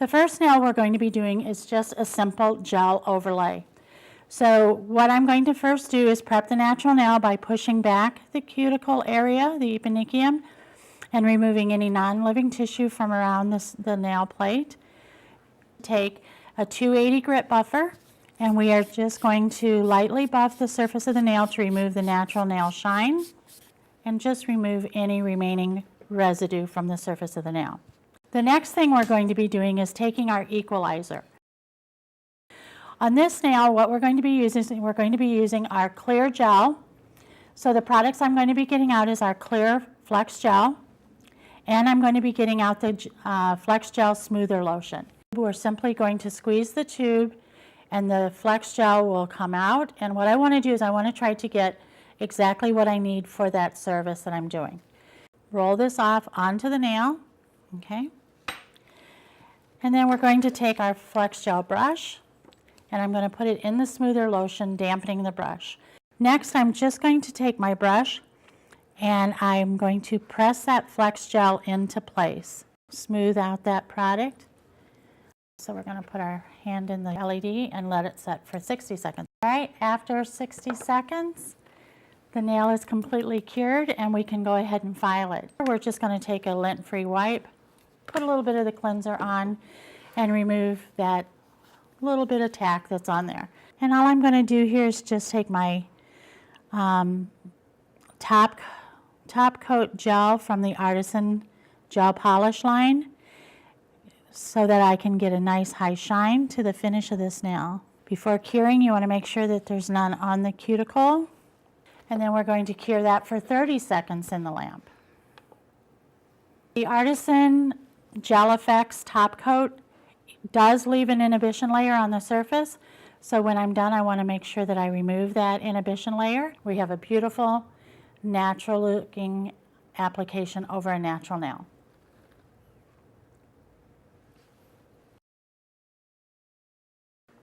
The first nail we're going to be doing is just a simple gel overlay. So what I'm going to first do is prep the natural nail by pushing back the cuticle area, the eponychium, and removing any non-living tissue from around the nail plate. Take a 280 grit buffer, and we are just going to lightly buff the surface of the nail to remove the natural nail shine and just remove any remaining residue from the surface of the nail. The next thing we're going to be doing is taking our equalizer. On this nail, what we're going to be using our clear gel. So the products I'm going to be getting out is our clear FlexGel, and I'm going to be getting out the FlexGel Smoother Lotion. We're simply going to squeeze the tube and the FlexGel will come out, and what I want to do is I want to try to get exactly what I need for that service that I'm doing. Roll this off onto the nail, okay? And then we're going to take our FlexGel brush and I'm going to put it in the smoother lotion, dampening the brush. Next, I'm just going to take my brush and I'm going to press that FlexGel into place. Smooth out that product. So we're going to put our hand in the LED and let it set for 60 seconds. All right, after 60 seconds, the nail is completely cured and we can go ahead and file it. We're just going to take a lint-free wipe, put a little bit of the cleanser on, and remove that little bit of tack that's on there. And all I'm going to do here is just take my top coat gel from the Artisan gel polish line so that I can get a nice high shine to the finish of this nail. Before curing, you want to make sure that there's none on the cuticle. And then we're going to cure that for 30 seconds in the lamp. The Artisan Gel Effects top coat does leave an inhibition layer on the surface, so when I'm done I want to make sure that I remove that inhibition layer. We have a beautiful natural looking application over a natural nail.